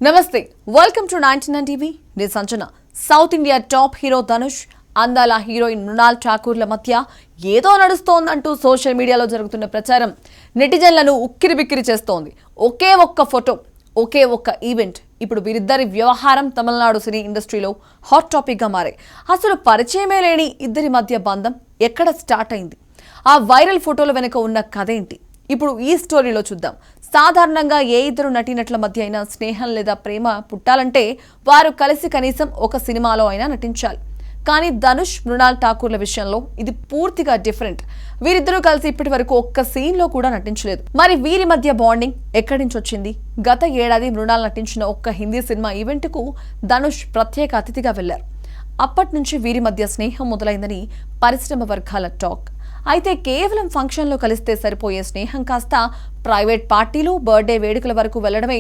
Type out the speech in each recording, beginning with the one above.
నమస్తే welcome to 99 TV నేను Sanjana south India top hero Dhanush అందాల హీరోయిన్ మృణాల్ ఠాకూర్ల మధ్య ఏదో నడుస్తోందంటూ సోషల్ మీడియాలో జరుగుతున్న ప్రచారం నెటిజన్లను ఉక్కిరిబిక్కిరి చేస్తోంది. ఒకే ఒక్క ఫోటో ఒకే ఒక్క ఈవెంట్ ఇప్పుడు వీరిద్దరి వ్యవహారం తమిళనాడు సినీ ఇండస్ట్రీలో హాట్ టాపిక్ గా మారాయి. అసలు పరిచయమే లేని ఇద్దరి మధ్య బంధం ఎక్కడ స్టార్ట్ అయింది, ఆ వైరల్ ఫోటోల వెనుక ఉన్న కథ ఏంటి, ఇప్పుడు ఈ స్టోరీలో చూద్దాం. సాధారణంగా ఏ ఇద్దరు నటీనటుల మధ్య అయినా స్నేహం లేదా ప్రేమ పుట్టాలంటే వారు కలిసి కనీసం ఒక సినిమాలో అయినా నటించాలి. కానీ ధనుష్ మృణాల్ ఠాకూర్ల విషయంలో ఇది పూర్తిగా డిఫరెంట్. వీరిద్దరూ కలిసి ఇప్పటి వరకు ఒక్క సీన్ లో కూడా నటించలేదు. మరి వీరి మధ్య బాండింగ్ ఎక్కడి నుంచి వచ్చింది? గత ఏడాది మృణాల్ నటించిన ఒక్క హిందీ సినిమా ఈవెంట్ కు ధనుష్ ప్రత్యేక అతిథిగా వెళ్లారు. అప్పటి నుంచి వీరి మధ్య స్నేహం మొదలైందని పరిశ్రమ వర్గాల టాక్. అయితే కేవలం ఫంక్షన్లో కలిస్తే సరిపోయే స్నేహం కాస్త ప్రైవేట్ పార్టీలు, బర్త్డే వేడుకల వరకు వెళ్లడమే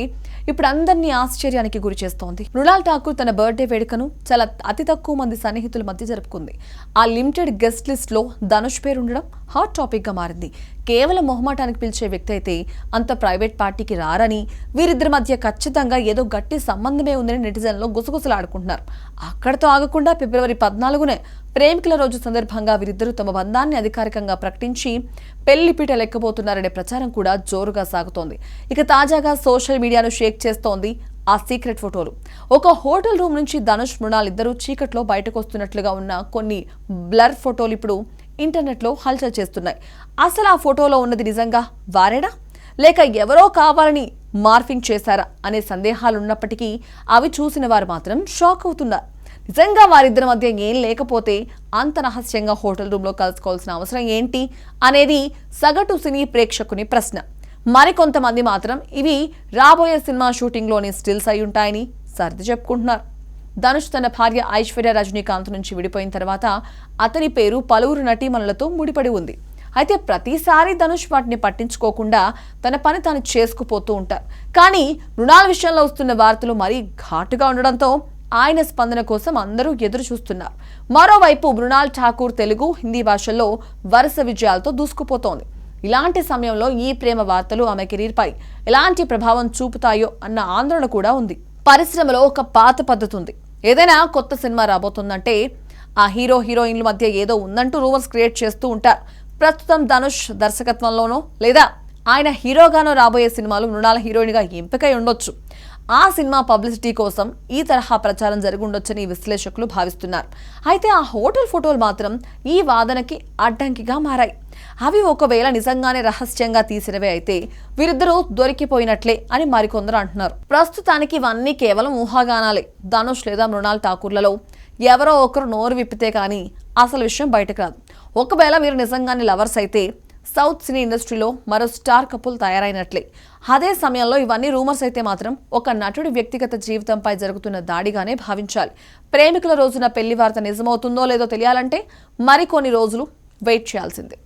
ఇప్పుడు అందరినీ ఆశ్చర్యానికి గురి చేస్తోంది. మృణాల్ ఠాకూర్ తన బర్త్డే వేడుకను చాలా అతి తక్కువ మంది సన్నిహితుల మధ్య జరుపుకుంది. ఆ లిమిటెడ్ గెస్ట్ లిస్ట్ లో ధనుష్ పేరు ఉండడం హాట్ టాపిక్ గా మారింది. కేవలం మొహమాటానికి పిలిచే వ్యక్తి అయితే అంత ప్రైవేట్ పార్టీకి రారని, వీరిద్దరి మధ్య ఖచ్చితంగా ఏదో గట్టి సంబంధమే ఉందని నెటిజన్లో గుసగుసలాడుకుంటున్నారు. అక్కడితో ఆగకుండా ఫిబ్రవరి 14నే ప్రేమికుల రోజు సందర్భంగా వీరిద్దరూ తమ బంధాన్ని అధికారికంగా ప్రకటించి పెళ్లిపీట లెక్కబోతున్నారనే ప్రచారం కూడా జోరుగా సాగుతోంది. ఇక తాజాగా సోషల్ మీడియాను షేక్ చేస్తోంది ఆ సీక్రెట్ ఫోటోలు. ఒక హోటల్ రూమ్ నుంచి ధనుష్ మృణాల్ ఇద్దరు చీకట్లో బయటకు వస్తున్నట్లుగా ఉన్న కొన్ని బ్లర్ ఫోటోలు ఇప్పుడు ఇంటర్నెట్లో హల్చల్ చేస్తున్నాయి. అసలు ఆ ఫోటోలో ఉన్నది నిజంగా వారేనా, లేక ఎవరో కావాలని మార్ఫింగ్ చేశారా అనే సందేహాలు ఉన్నప్పటికీ అవి చూసిన వారు మాత్రం షాక్ అవుతున్నారు. నిజంగా వారిద్దరి మధ్య ఏం లేకపోతే అంత రహస్యంగా హోటల్ రూమ్లో కలుసుకోవాల్సిన అవసరం ఏంటి అనేది సగటు సినీ ప్రేక్షకుని ప్రశ్న. మరికొంతమంది మాత్రం ఇవి రాబోయే సినిమా షూటింగ్లోని స్టిల్స్ అయి ఉంటాయని సర్ది చెప్పుకుంటున్నారు. ధనుష్ తన భార్య ఐశ్వర్య రజనీకాంత్ నుంచి విడిపోయిన తర్వాత అతని పేరు పలువురు నటీమణులతో ముడిపడి ఉంది. అయితే ప్రతిసారి ధనుష్ వాటిని పట్టించుకోకుండా తన పని తాను చేసుకుపోతూ ఉంటారు. కానీ మృణాల్ విషయంలో వస్తున్న వార్తలు మరీ ఘాటుగా ఉండడంతో ఆయన స్పందన కోసం అందరూ ఎదురు చూస్తున్నారు. మరోవైపు మృణాల్ ఠాకూర్ తెలుగు, హిందీ భాషల్లో వరుస విజయాలతో దూసుకుపోతోంది. ఇలాంటి సమయంలో ఈ ప్రేమ వార్తలు ఆమె కెరీర్ పై ఎలాంటి ప్రభావం చూపుతాయో అన్న ఆందోళన కూడా ఉంది. పరిశ్రమలో ఒక పాత పద్ధతి ఉంది. ఏదైనా కొత్త సినిమా రాబోతుందంటే ఆ హీరో హీరోయిన్ల మధ్య ఏదో ఉందంటూ రూమర్స్ క్రియేట్ చేస్తూ ఉంటారు. ప్రస్తుతం ధనుష్ దర్శకత్వంలోనో లేదా ఆయన హీరోగానో రాబోయే సినిమాలు మృణాల్ హీరోయిన్ గా ఎంపికై ఉండొచ్చు. ఆ సినిమా పబ్లిసిటీ కోసం ఈ తరహా ప్రచారం జరుగుండొచ్చని విశ్లేషకులు భావిస్తున్నారు. అయితే ఆ హోటల్ ఫోటోలు మాత్రం ఈ వాదనకి అడ్డంకిగా మారాయి. అవి ఒకవేళ నిజంగానే రహస్యంగా తీసినవే అయితే వీరిద్దరూ దొరికిపోయినట్లే అని మరికొందరు అంటున్నారు. ప్రస్తుతానికి ఇవన్నీ కేవలం ఊహాగానాలే. ధనుష్ లేదా మృణాల్ ఠాకూర్లలో ఎవరో ఒకరు నోరు విప్పితే కానీ అసలు విషయం బయటకు రాదు. ఒకవేళ వీరు నిజంగానే లవర్స్ అయితే సౌత్ సినీ ఇండస్ట్రీలో మరో స్టార్ కపుల్ తయారైనట్లే. అదే సమయంలో ఇవన్నీ రూమర్స్ అయితే మాత్రం ఒక నటుడి వ్యక్తిగత జీవితంపై జరుగుతున్న దాడిగానే భావించాలి. ప్రేమికుల రోజున పెళ్లి వార్త నిజమవుతుందో లేదో తెలియాలంటే మరికొన్ని రోజులు వెయిట్ చేయాల్సిందే.